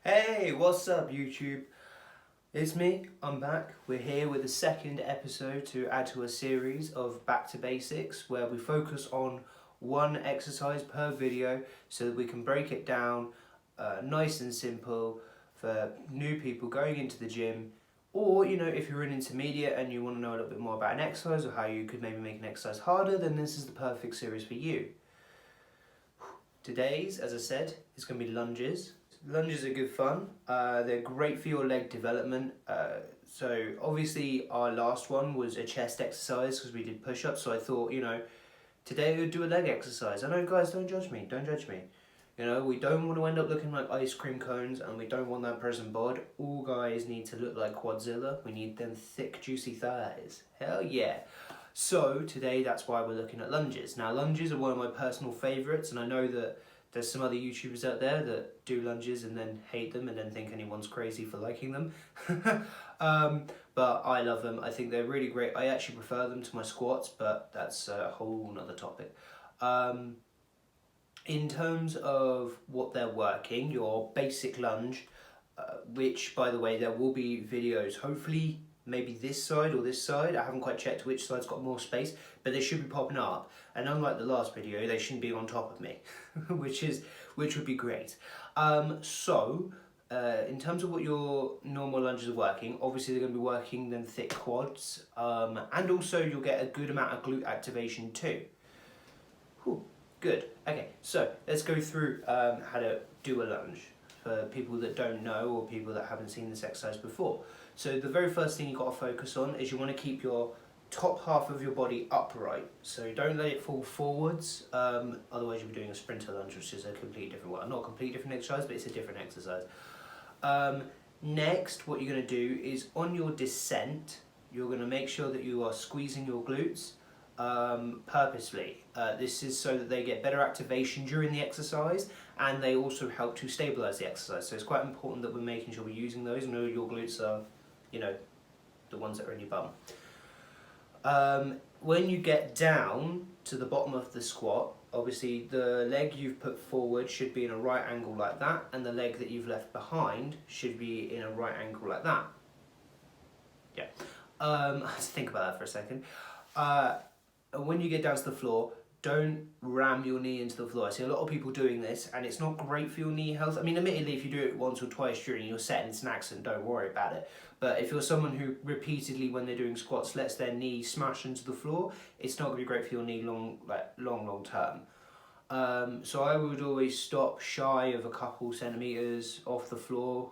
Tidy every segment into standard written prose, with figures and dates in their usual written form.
Hey, what's up YouTube? It's me, I'm back. We're here with the second episode to add to a series of Back to Basics where we focus on one exercise per video so that we can break it down nice and simple for new people going into the gym, or if you're an intermediate and you want to know a little bit more about an exercise or how you could maybe make an exercise harder, then this is the perfect series for you. Today's, as I said, is going to be lunges. Lunges are good fun. They're great for your leg development. So obviously our last one was a chest exercise because we did push-ups. So I thought, today we'd do a leg exercise. I know, guys, don't judge me. Don't judge me. We don't want to end up looking like ice cream cones, and we don't want that prison bod. All guys need to look like Quadzilla. We need them thick, juicy thighs. Hell yeah. So today, that's why we're looking at lunges. Now, lunges are one of my personal favourites, and I know that there's some other YouTubers out there that do lunges and then hate them and then think anyone's crazy for liking them. But I love them. I think they're really great. I actually prefer them to my squats, but that's a whole nother topic. In terms of what they're working, your basic lunge, which, by the way, there will be videos, hopefully maybe this side or this side. I haven't quite checked which side's got more space, but they should be popping up. And unlike the last video, they shouldn't be on top of me, which would be great. In terms of what your normal lunges are working, obviously they're going to be working them thick quads, and also you'll get a good amount of glute activation too. Whew, good. Okay, so let's go through how to do a lunge for people that don't know or people that haven't seen this exercise before. So the very first thing you've got to focus on is you want to keep your top half of your body upright. So don't let it fall forwards, otherwise you'll be doing a sprinter lunge, which is a completely different, well, not a completely different exercise, but it's a different exercise. Next, what you're going to do is on your descent, you're going to make sure that you are squeezing your glutes purposely. This is so that they get better activation during the exercise, and they also help to stabilize the exercise. So it's quite important that we're making sure we're using those. Know your glutes are, the ones that are in your bum. When you get down to the bottom of the squat, obviously the leg you've put forward should be in a right angle like that, and the leg that you've left behind should be in a right angle like that. Yeah. Let's think about that for a second. When you get down to the floor, don't ram your knee into the floor. I see a lot of people doing this, and it's not great for your knee health. I mean, admittedly, if you do it once or twice during your set and it's an accident, don't worry about it. But if you're someone who repeatedly, when they're doing squats, lets their knee smash into the floor, it's not going to be great for your knee long term. So I would always stop shy of a couple centimeters off the floor.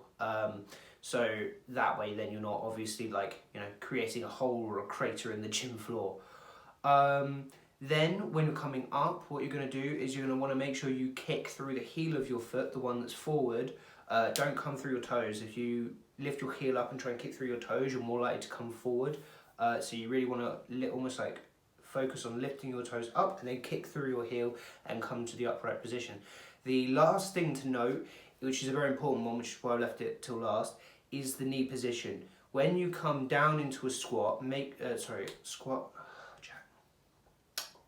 So that way, then you're not obviously creating a hole or a crater in the gym floor. Then when you're coming up, what you're going to do is you're going to want to make sure you kick through the heel of your foot, the one that's forward. Don't come through your toes. If you lift your heel up and try and kick through your toes, you're more likely to come forward. So you really want to almost focus on lifting your toes up and then kick through your heel and come to the upright position. The last thing to note, which is a very important one, which is why I left it till last, is the knee position. When you come down into a squat,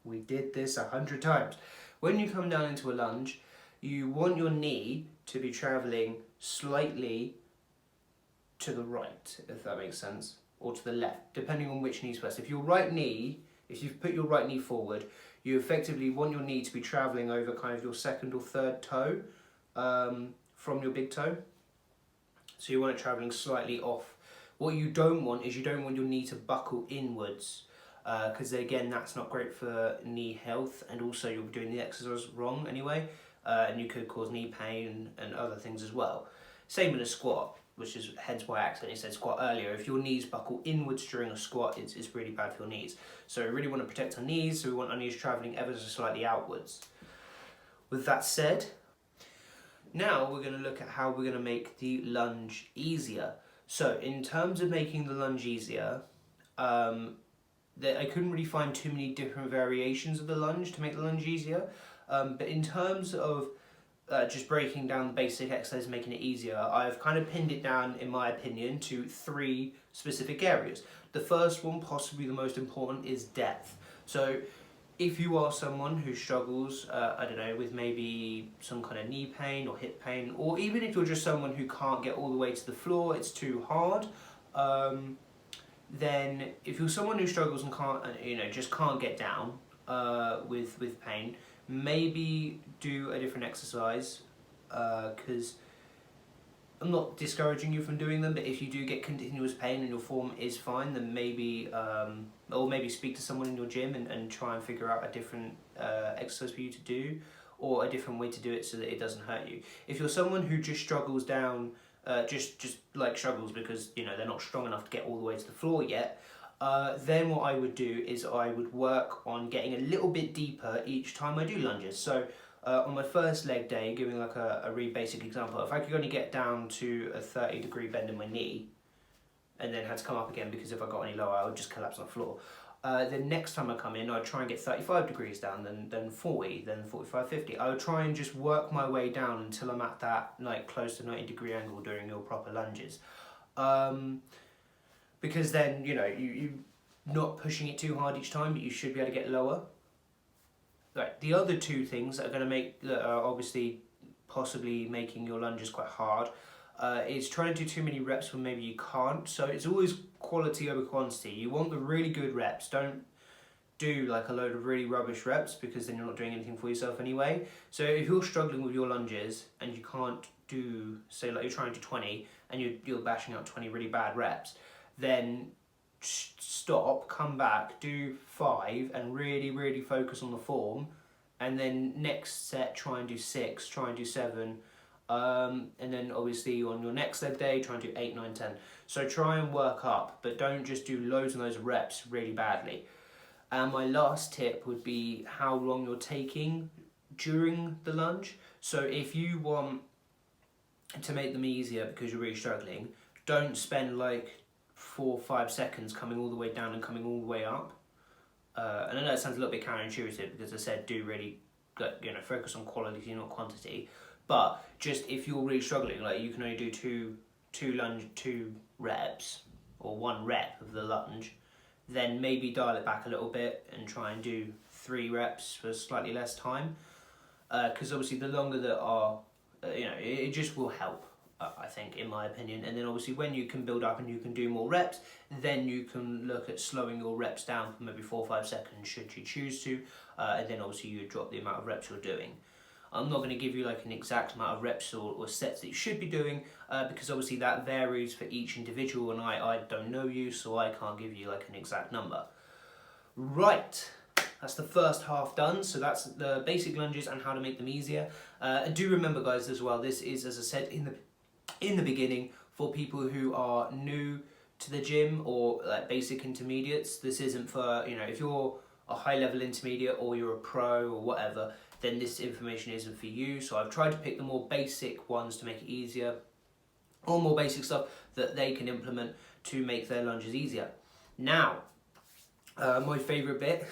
we did this 100 times. When you come down into a lunge, you want your knee to be traveling slightly to the right, if that makes sense, or to the left, depending on which knee's first. If you've put your right knee forward, you effectively want your knee to be traveling over kind of your second or third toe from your big toe. So you want it traveling slightly off. What you don't want is your knee to buckle inwards, because again, that's not great for knee health, and also you'll be doing the exercise wrong anyway, and you could cause knee pain and other things as well. Same in a squat, which is hence why I accidentally said squat earlier. If your knees buckle inwards during a squat, it's really bad for your knees. So we really want to protect our knees, so we want our knees travelling ever so slightly outwards. With that said, now we're going to look at how we're going to make the lunge easier. So in terms of making the lunge easier, I couldn't really find too many different variations of the lunge to make the lunge easier. But in terms of just breaking down the basic exercise, making it easier, I've kind of pinned it down, in my opinion, to 3 specific areas. The first one, possibly the most important, is depth. So if you are someone who struggles, I don't know, with maybe some kind of knee pain or hip pain, or even if you're just someone who can't get all the way to the floor, it's too hard, then if you're someone who struggles and can't, just can't get down with pain, maybe do a different exercise, because I'm not discouraging you from doing them, but if you do get continuous pain and your form is fine, then maybe, or maybe speak to someone in your gym and try and figure out a different exercise for you to do, or a different way to do it so that it doesn't hurt you. If you're someone who just struggles down, just like struggles because they're not strong enough to get all the way to the floor yet, then what I would do is I would work on getting a little bit deeper each time I do lunges. So on my first leg day, giving like a really basic example, if I could only get down to a 30-degree bend in my knee and then had to come up again because if I got any lower I would just collapse on the floor. Then next time I come in, I'd try and get 35 degrees down, then 40, then 45, 50. I would try and just work my way down until I'm at that like close to 90-degree angle during your proper lunges. Because then, you're not pushing it too hard each time, but you should be able to get lower. Right, the other two things that are obviously possibly making your lunges quite hard is trying to do too many reps when maybe you can't. So it's always quality over quantity. You want the really good reps. Don't do like a load of really rubbish reps because then you're not doing anything for yourself anyway. So if you're struggling with your lunges and you can't do, say like you're trying to do 20 and you're bashing out 20 really bad reps, then stop, come back, do 5 and really focus on the form, and then next set try and do 6, try and do 7, and then obviously on your next leg day try and do 8, 9, 10. So try and work up, but don't just do loads and loads of reps really badly. And my last tip would be how long you're taking during the lunge. So if you want to make them easier because you're really struggling, don't spend like 4 or 5 seconds coming all the way down and coming all the way up. And I know it sounds a little bit counterintuitive because I said do really focus on quality not quantity, but just if you're really struggling, like you can only do two reps or 1 rep of the lunge, then maybe dial it back a little bit and try and do 3 reps for slightly less time, because obviously the longer that are it just will help, I think, in my opinion. And then obviously when you can build up and you can do more reps, then you can look at slowing your reps down for maybe 4 or 5 seconds should you choose to, and then obviously you drop the amount of reps you're doing. I'm not going to give you like an exact amount of reps or sets that you should be doing, because obviously that varies for each individual and I don't know you, so I can't give you like an exact number. Right, that's the first half done, so that's the basic lunges and how to make them easier. Do remember guys as well, this is, as I said in the beginning, for people who are new to the gym or like basic intermediates. This isn't for, if you're a high level intermediate or you're a pro or whatever, then this information isn't for you. So I've tried to pick the more basic ones to make it easier, or more basic stuff that they can implement to make their lunges easier. Now, my favourite bit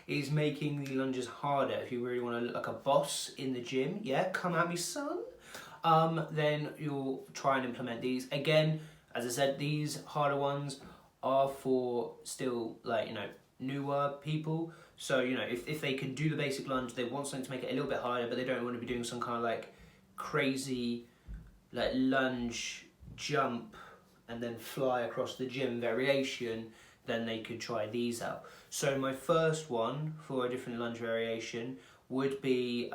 is making the lunges harder. If you really want to look like a boss in the gym, yeah, come at me son. Then you'll try and implement these. Again, as I said, these harder ones are for still newer people. So if they can do the basic lunge, they want something to make it a little bit harder, but they don't want to be doing some kind of like crazy lunge jump and then fly across the gym variation, then they could try these out. So my first one for a different lunge variation would be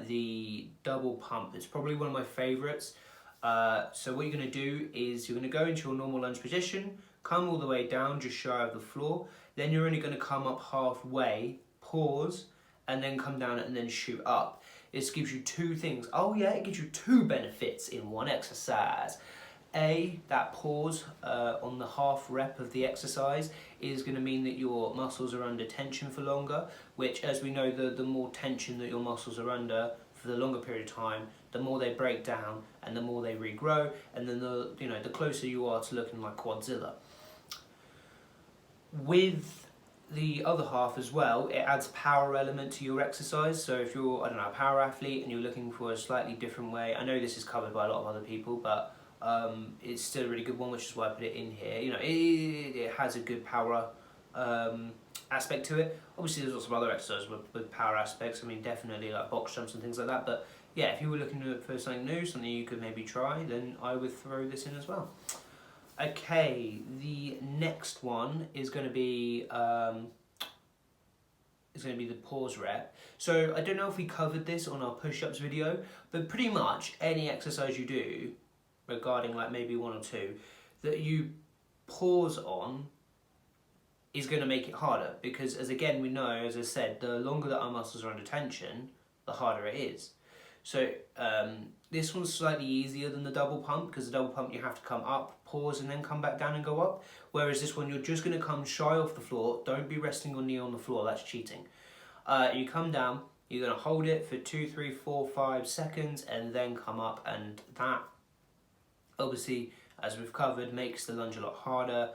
the double pump. It's probably one of my favourites. So what you're going to do is you're going to go into your normal lunge position, come all the way down just shy of the floor, then you're only going to come up halfway, pause, and then come down and then shoot up. This gives you 2 things. Oh yeah, it gives you 2 benefits in one exercise. That pause on the half rep of the exercise is going to mean that your muscles are under tension for longer, which, as we know, the more tension that your muscles are under for the longer period of time, the more they break down and the more they regrow, and then the closer you are to looking like Quadzilla. With the other half as well, it adds power element to your exercise. So if you're, a power athlete and you're looking for a slightly different way, I know this is covered by a lot of other people, but it's still a really good one, which is why I put it in here. It has a good power aspect to it. Obviously there's lots of other exercises with power aspects, I mean definitely like box jumps and things like that, but yeah, if you were looking for something new, something you could maybe try, then I would throw this in as well. Okay, the next one is going to be the pause rep. So I don't know if we covered this on our push-ups video, but pretty much any exercise you do regarding like maybe one or two that you pause on is going to make it harder, because as again we know, as I said, the longer that our muscles are under tension, the harder it is. So this one's slightly easier than the double pump, because the double pump you have to come up, pause, and then come back down and go up. Whereas this one, you're just going to come shy off the floor. Don't be resting your knee on the floor, that's cheating. You come down, you're going to hold it for 2, 3, 4, 5 seconds, and then come up, and that obviously, as we've covered, makes the lunge a lot harder,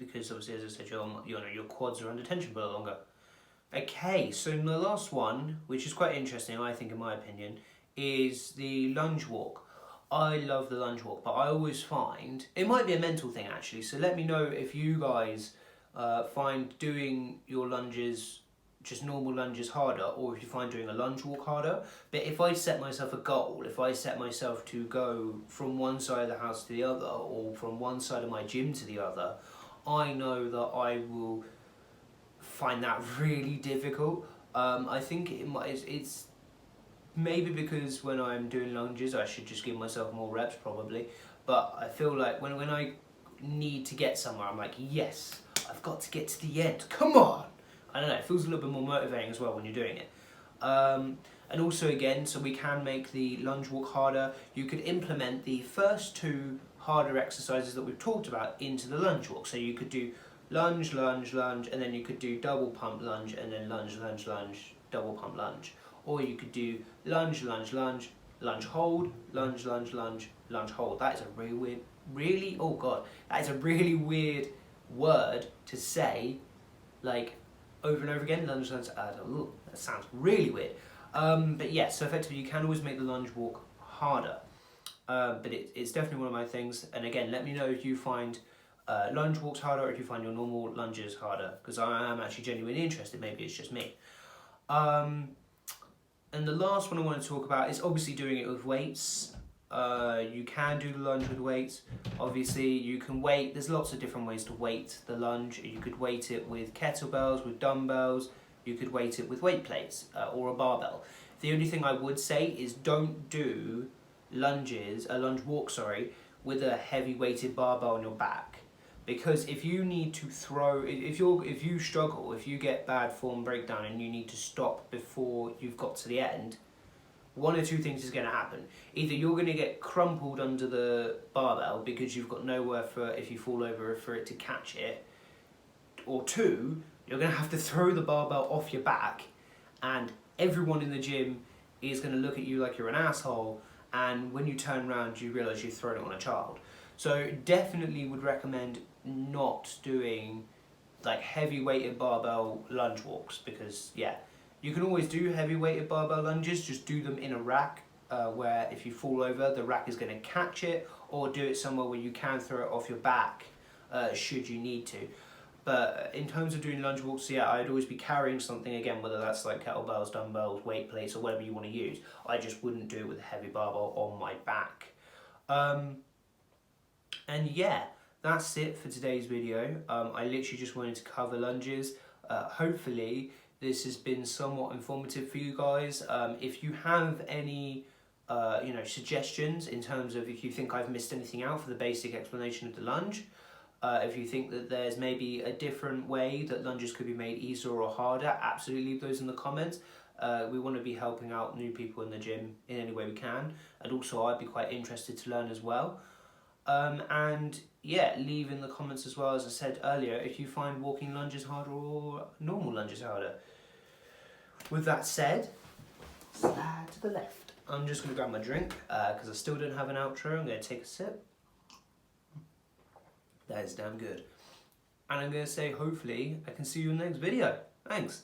because obviously, as I said, your quads are under tension for a lot longer. Okay, so the last one, which is quite interesting, I think, in my opinion, is the lunge walk. I love the lunge walk, but I always find, it might be a mental thing actually, so let me know if you guys find doing your lunges, just normal lunges, harder, or if you find doing a lunge walk harder. But if I set myself a goal, if I set myself to go from one side of the house to the other, or from one side of my gym to the other, I know that I will find that really difficult. I think it's maybe because when I'm doing lunges I should just give myself more reps probably, but I feel like when I need to get somewhere, I'm like, yes, I've got to get to the end, come on. I don't know, it feels a little bit more motivating as well when you're doing it. And also again, so we can make the lunge walk harder, you could implement the first two harder exercises that we've talked about into the lunge walk. So you could do lunge, lunge, lunge, and then you could do double pump lunge, and then lunge, lunge, lunge, double pump lunge. Or you could do lunge, lunge, lunge, lunge hold, lunge, lunge, lunge, lunge hold. That is a really weird, oh god, that is a really weird word to say, like, over and over again, lunge, lunge, that sounds really weird. But yeah, so effectively you can always make the lunge walk harder. But it's definitely one of my things, and again, let me know if you find lunge walks harder, or if you find your normal lunges harder, because I am actually genuinely interested, maybe it's just me. And the last one I want to talk about is obviously doing it with weights. You can do the lunge with weights. Obviously you can weight, there's lots of different ways to weight the lunge. You could weight it with kettlebells, with dumbbells, you could weight it with weight plates, or a barbell. The only thing I would say is don't do a lunge walk, with a heavy weighted barbell on your back. Because if you need to throw, if you struggle, if you get bad form breakdown and you need to stop before you've got to the end, one or two things is going to happen. Either you're going to get crumpled under the barbell because you've got nowhere for, if you fall over, for it to catch it, or two, you're going to have to throw the barbell off your back, and everyone in the gym is going to look at you like you're an asshole, and when you turn around you realise you've thrown it on a child. So definitely would recommend not doing like heavy weighted barbell lunge walks, because yeah, you can always do heavy weighted barbell lunges, just do them in a rack where if you fall over the rack is going to catch it, or do it somewhere where you can throw it off your back should you need to. But in terms of doing lunge walks, yeah, I'd always be carrying something, again, whether that's like kettlebells, dumbbells, weight plates, or whatever you want to use. I just wouldn't do it with a heavy barbell on my back. And yeah, that's it for today's video. I literally just wanted to cover lunges. Hopefully this has been somewhat informative for you guys. If you have any suggestions in terms of if you think I've missed anything out for the basic explanation of the lunge, if you think that there's maybe a different way that lunges could be made easier or harder, absolutely leave those in the comments. We want to be helping out new people in the gym in any way we can, and also I'd be quite interested to learn as well. And yeah, leave in the comments as well, as I said earlier, if you find walking lunges harder or normal lunges harder. With that said, slide to the left. I'm just going to grab my drink because I still don't have an outro. I'm going to take a sip. That is damn good. And I'm going to say hopefully I can see you in the next video. Thanks.